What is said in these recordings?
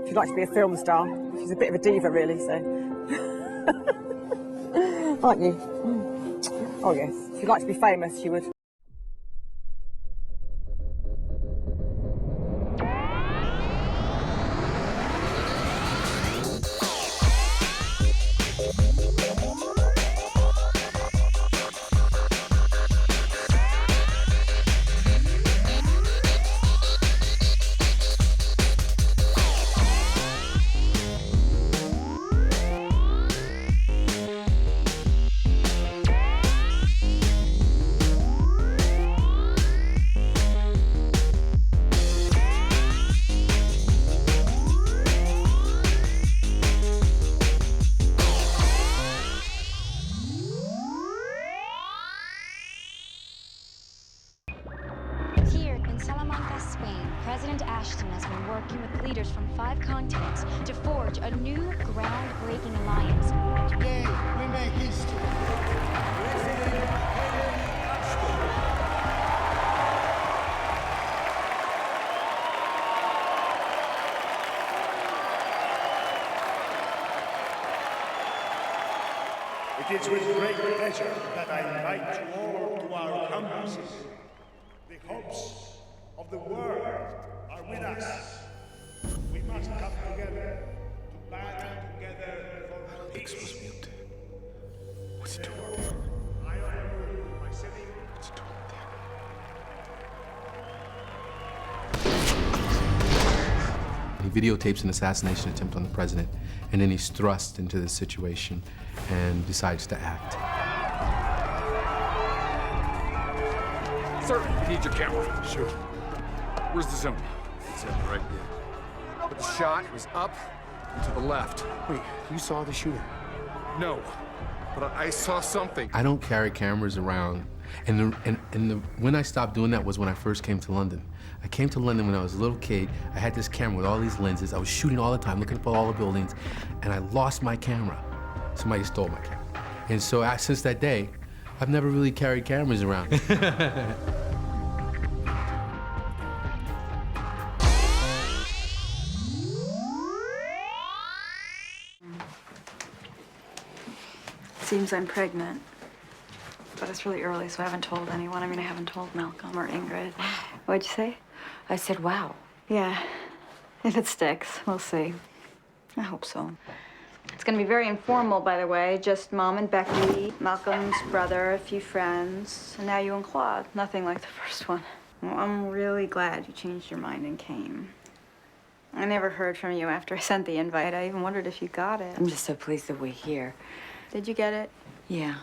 She'd like to be a film star. She's a bit of a diva, really, so. Aren't you? Oh, yes. If she'd like to be famous, she would. President Ashton has been working with leaders from 5 continents to forge a new groundbreaking alliance. Today, we make history. President Ashton. It is with great pleasure that I invite you all to our campuses. The hopes of the world are with us. We must come together to battle together for peace. X was mute. What's it doing? I honor you by sending. What's it doing there? He videotapes an assassination attempt on the president, and then he's thrust into this situation and decides to act. Sir, we need your camera. Sure. Where's the zone? It's right there. But the shot was up and to the left. Wait, you saw the shooter? No, but I saw something. I don't carry cameras around. When I stopped doing that was when I first came to London. I came to London when I was a little kid. I had this camera with all these lenses. I was shooting all the time, looking up at all the buildings, and I lost my camera. Somebody stole my camera. And so since that day, I've never really carried cameras around. Seems I'm pregnant, but it's really early, so I haven't told anyone. I mean, I haven't told Malcolm or Ingrid. What'd you say? I said, wow. Yeah, if it sticks, we'll see. I hope so. It's gonna be very informal, by the way. Just Mom and Becky, Malcolm's brother, a few friends, and now you and Claude. Nothing like the first one. Well, I'm really glad you changed your mind and came. I never heard from you after I sent the invite. I even wondered if you got it. I'm just so pleased that we're here. Did you get it? Yeah.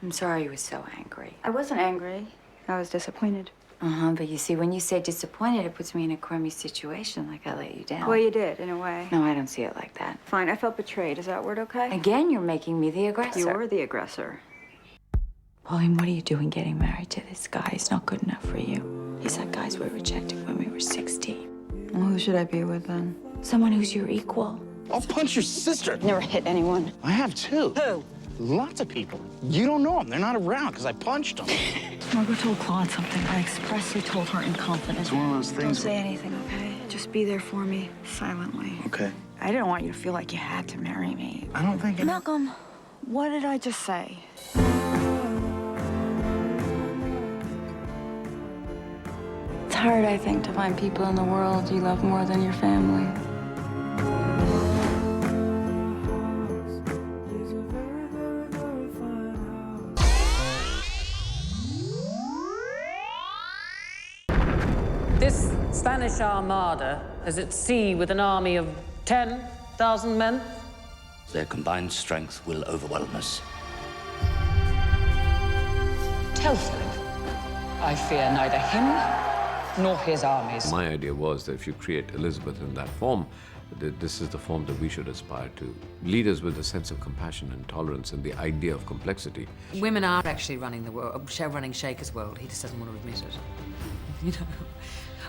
I'm sorry you were so angry. I wasn't angry. I was disappointed. But you see, when you say disappointed, it puts me in a crummy situation, like I let you down. Well, you did, in a way. No, I don't see it like that. Fine, I felt betrayed. Is that word okay? Again, you're making me the aggressor. You were the aggressor. Pauline, what are you doing getting married to this guy? He's not good enough for you. He's that guy we rejected when we were 16. Well, who should I be with, then? Someone who's your equal. I'll punch your sister. Never hit anyone. I have too. Who? Lots of people. You don't know them. They're not around because I punched them. Margot told Claude something. I expressly told her in confidence. It's one of those things. Don't say anything, okay? Just be there for me, silently. Okay. I didn't want you to feel like you had to marry me. I don't think it... Malcolm, what did I just say? It's hard, I think, to find people in the world you love more than your family. This Spanish Armada is at sea with an army of 10,000 men. Their combined strength will overwhelm us. Tell Philip, I fear neither him nor his armies. My idea was that if you create Elizabeth in that form, that this is the form that we should aspire to. Leaders with a sense of compassion and tolerance and the idea of complexity. Women are actually running the world, running Shaker's world. He just doesn't want to admit it. You know?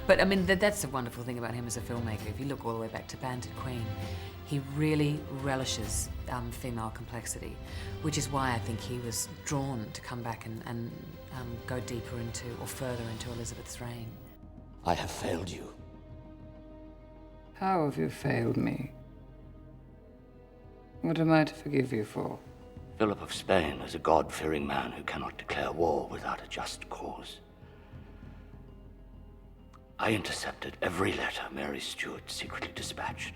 But I mean, that's the wonderful thing about him as a filmmaker. If you look all the way back to Vantage Point, he really relishes female complexity, which is why I think he was drawn to come back and go deeper into, or further into, Elizabeth's reign. I have failed you. How have you failed me? What am I to forgive you for? Philip of Spain is a God-fearing man who cannot declare war without a just cause. I intercepted every letter Mary Stuart secretly dispatched,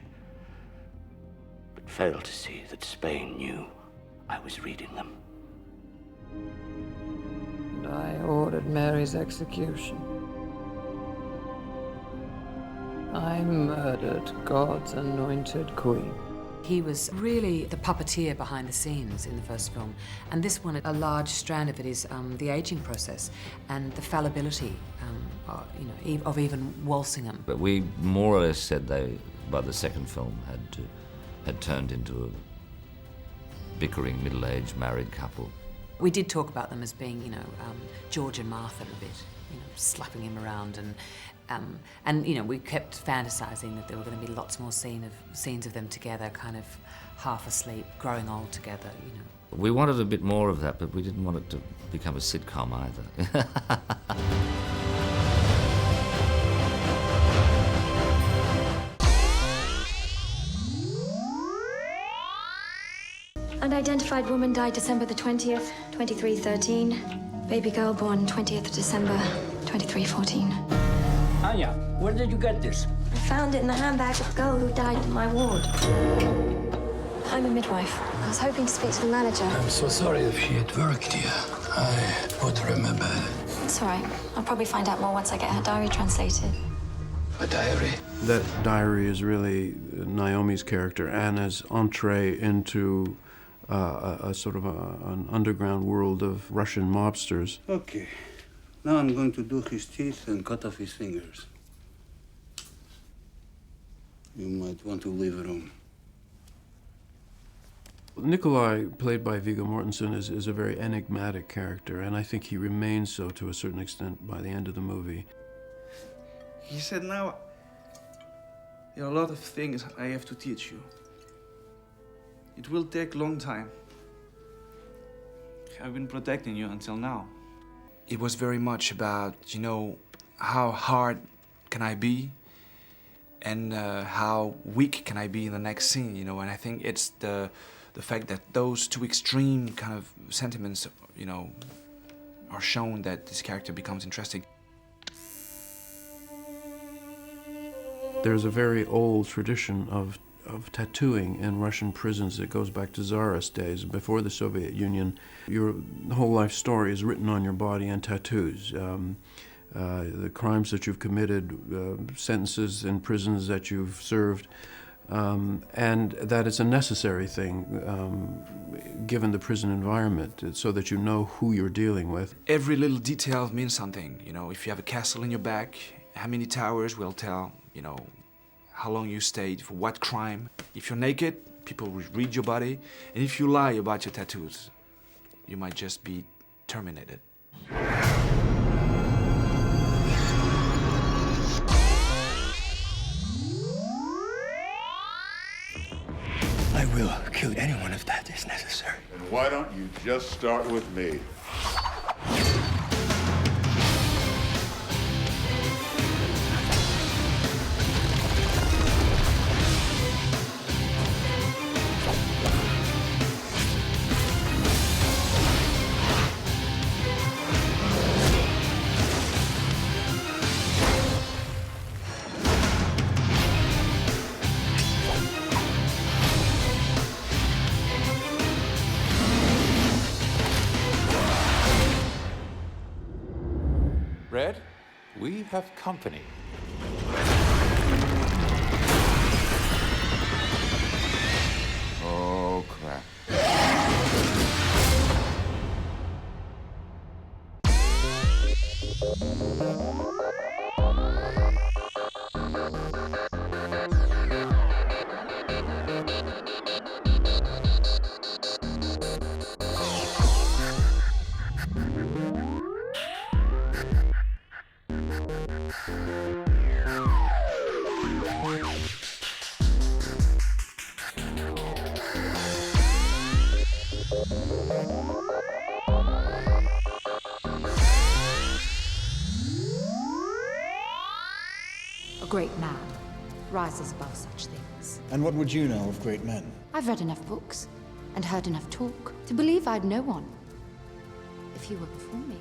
but failed to see that Spain knew I was reading them. And I ordered Mary's execution. I murdered God's anointed queen. He was really the puppeteer behind the scenes in the first film. And this one, a large strand of it is the aging process and the fallibility of even Walsingham. But we more or less said they, by the second film, had turned into a bickering middle-aged married couple. We did talk about them as being, George and Martha a bit, slapping him around and we kept fantasizing that there were going to be lots more scenes of them together, kind of half asleep, growing old together, We wanted a bit more of that, but we didn't want it to become a sitcom either. Unidentified woman died December the 20th, 2313. Baby girl born 20th December, 2314. Anya, where did you get this? I found it in the handbag of the girl who died in my ward. I'm a midwife. I was hoping to speak to the manager. I'm so sorry if she had worked here. I would remember. It's all right. I'll probably find out more once I get her diary translated. A diary? That diary is really Naomi's character, Anna's entree into a sort of an underground world of Russian mobsters. Okay. Now I'm going to do his teeth and cut off his fingers. You might want to leave the room. Nikolai, played by Viggo Mortensen, is a very enigmatic character, and I think he remains so to a certain extent by the end of the movie. He said, now, there are a lot of things I have to teach you. It will take a long time. I've been protecting you until now. It was very much about, how hard can I be and how weak can I be in the next scene, and I think it's the fact that those two extreme kind of sentiments, are shown that this character becomes interesting. There's a very old tradition of tattooing in Russian prisons that goes back to Tsarist days, before the Soviet Union. Your whole life story is written on your body in tattoos. The crimes that you've committed, sentences in prisons that you've served, and that it's a necessary thing given the prison environment, so that you know who you're dealing with. Every little detail means something. If you have a castle in your back, how many towers will tell, how long you stayed, for what crime. If you're naked, people will read your body. And if you lie about your tattoos, you might just be terminated. I will kill anyone if that is necessary. And why don't you just start with me? Red, we have company. Oh, crap. A great man rises above such things. And what would you know of great men? I've read enough books and heard enough talk to believe I'd know one if you were before me.